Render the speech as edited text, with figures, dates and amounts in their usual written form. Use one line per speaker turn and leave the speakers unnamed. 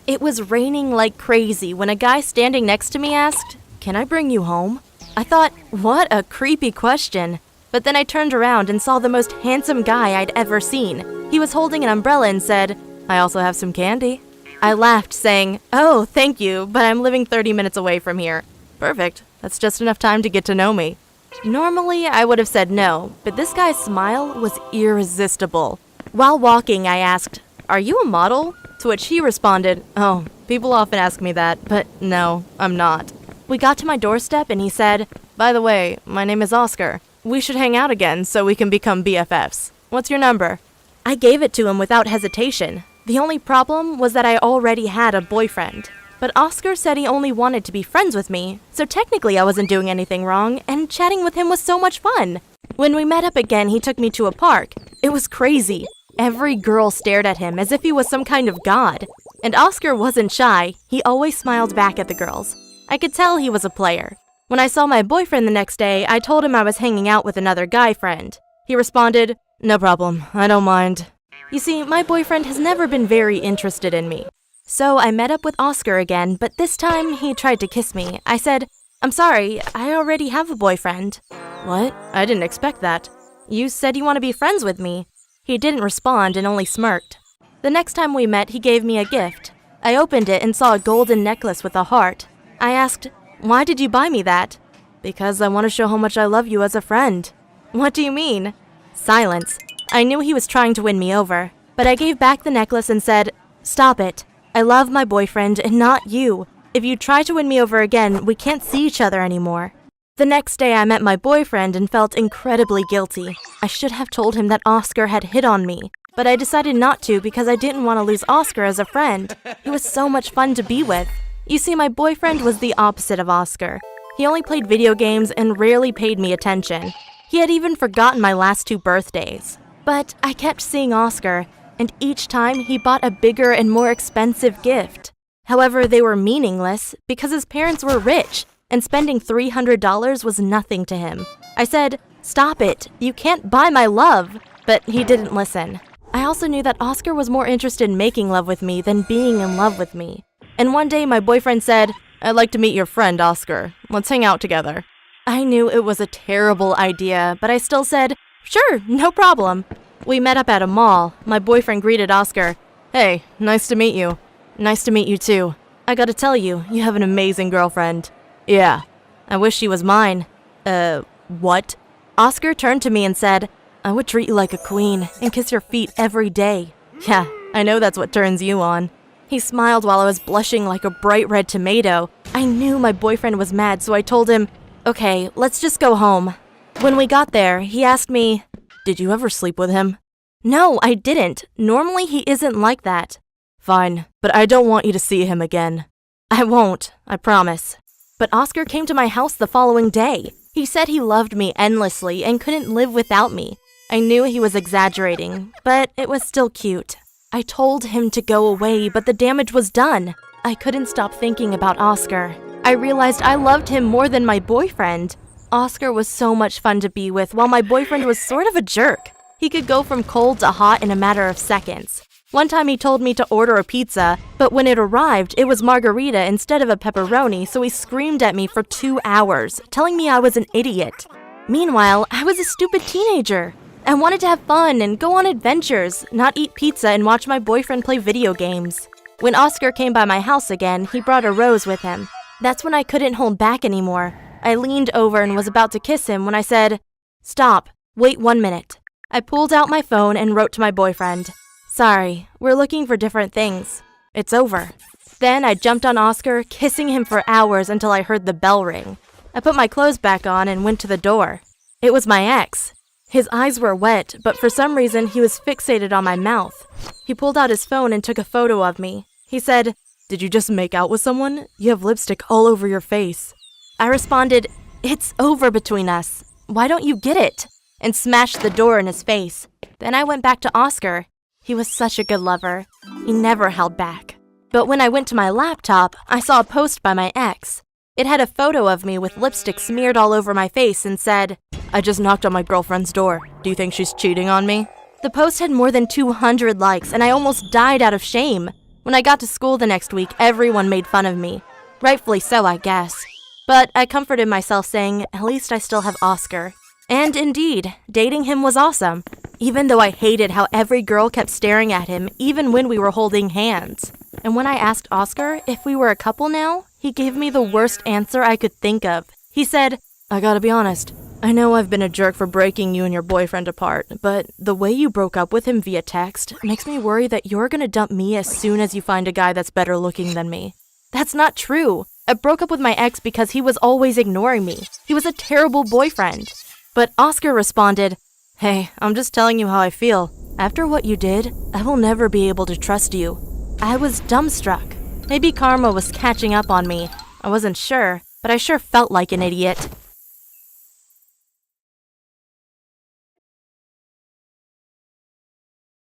It was raining like crazy when a guy standing next to me asked, "Can I bring you home?" I thought, what a creepy question. But then I turned around and saw the most handsome guy I'd ever seen. He was holding an umbrella and said, "I also have some candy." I laughed, saying, "Oh, thank you, but I'm living 30 minutes away from here." Perfect. That's just enough time to get to know me. Normally, I would have said no, but this guy's smile was irresistible. While walking, I asked, "Are you a model?" To which he responded, "Oh, people often ask me that, but no, I'm not." We got to my doorstep and he said, "By the way, my name is Oscar. We should hang out again so we can become BFFs. What's your number?" I gave it to him without hesitation. The only problem was that I already had a boyfriend. But Oscar said he only wanted to be friends with me, so technically I wasn't doing anything wrong, and chatting with him was so much fun. When we met up again, he took me to a park. It was crazy. Every girl stared at him as if he was some kind of god. And Oscar wasn't shy. He always smiled back at the girls. I could tell he was a player. When I saw my boyfriend the next day, I told him I was hanging out with another guy friend. He responded, "No problem, I don't mind." You see, my boyfriend has never been very interested in me. So I met up with Oscar again, but this time he tried to kiss me. I said, "I'm sorry, I already have a boyfriend." "What? I didn't expect that. You said you want to be friends with me." He didn't respond and only smirked. The next time we met, he gave me a gift. I opened it and saw a golden necklace with a heart. I asked, "Why did you buy me that?" "Because I want to show how much I love you as a friend." "What do you mean?" Silence. I knew he was trying to win me over, but I gave back the necklace and said, "Stop it. I love my boyfriend and not you. If you try to win me over again, we can't see each other anymore." The next day I met my boyfriend and felt incredibly guilty. I should have told him that Oscar had hit on me, but I decided not to because I didn't want to lose Oscar as a friend. He was so much fun to be with. You see, my boyfriend was the opposite of Oscar. He only played video games and rarely paid me attention. He had even forgotten my last 2 birthdays. But I kept seeing Oscar, and each time he bought a bigger and more expensive gift. However, they were meaningless because his parents were rich, and spending $300 was nothing to him. I said, "Stop it, you can't buy my love," but he didn't listen. I also knew that Oscar was more interested in making love with me than being in love with me. And one day my boyfriend said, "I'd like to meet your friend, Oscar. Let's hang out together." I knew it was a terrible idea, but I still said, "Sure, no problem." We met up at a mall. My boyfriend greeted Oscar. "Hey, nice to meet you." "Nice to meet you too. I gotta tell you, you have an amazing girlfriend." "Yeah. I wish she was mine." What?" Oscar turned to me and said, "I would treat you like a queen and kiss your feet every day." "Yeah, I know that's what turns you on." He smiled while I was blushing like a bright red tomato. I knew my boyfriend was mad, so I told him, "Okay, let's just go home." When we got there, he asked me, "Did you ever sleep with him?" "No, I didn't. Normally he isn't like that." "Fine, but I don't want you to see him again." "I won't, I promise." But Oscar came to my house the following day. He said he loved me endlessly and couldn't live without me. I knew he was exaggerating, but it was still cute. I told him to go away, but the damage was done. I couldn't stop thinking about Oscar. I realized I loved him more than my boyfriend. Oscar was so much fun to be with, while my boyfriend was sort of a jerk. He could go from cold to hot in a matter of seconds. One time he told me to order a pizza, but when it arrived, it was margarita instead of a pepperoni, so he screamed at me for 2 hours, telling me I was an idiot. Meanwhile, I was a stupid teenager. I wanted to have fun and go on adventures, not eat pizza and watch my boyfriend play video games. When Oscar came by my house again, he brought a rose with him. That's when I couldn't hold back anymore. I leaned over and was about to kiss him when I said, "Stop, wait 1 minute." I pulled out my phone and wrote to my boyfriend, "Sorry, we're looking for different things. It's over." Then I jumped on Oscar, kissing him for hours until I heard the bell ring. I put my clothes back on and went to the door. It was my ex. His eyes were wet, but for some reason he was fixated on my mouth. He pulled out his phone and took a photo of me. He said, "Did you just make out with someone? You have lipstick all over your face." I responded, "It's over between us. Why don't you get it?" and smashed the door in his face. Then I went back to Oscar. He was such a good lover. He never held back. But when I went to my laptop, I saw a post by my ex. It had a photo of me with lipstick smeared all over my face and said, "I just knocked on my girlfriend's door. Do you think she's cheating on me?" The post had more than 200 likes, and I almost died out of shame. When I got to school the next week, everyone made fun of me. Rightfully so, I guess. But I comforted myself saying, at least I still have Oscar. And indeed, dating him was awesome, even though I hated how every girl kept staring at him even when we were holding hands. And when I asked Oscar if we were a couple now, he gave me the worst answer I could think of. He said, I gotta be honest, I know I've been a jerk for breaking you and your boyfriend apart, but the way you broke up with him via text makes me worry that you're gonna dump me as soon as you find a guy that's better looking than me. That's not true. I broke up with my ex because he was always ignoring me. He was a terrible boyfriend. But Oscar responded, Hey, I'm just telling you how I feel. After what you did, I will never be able to trust you. I was dumbstruck. Maybe karma was catching up on me. I wasn't sure, but I sure felt like an idiot.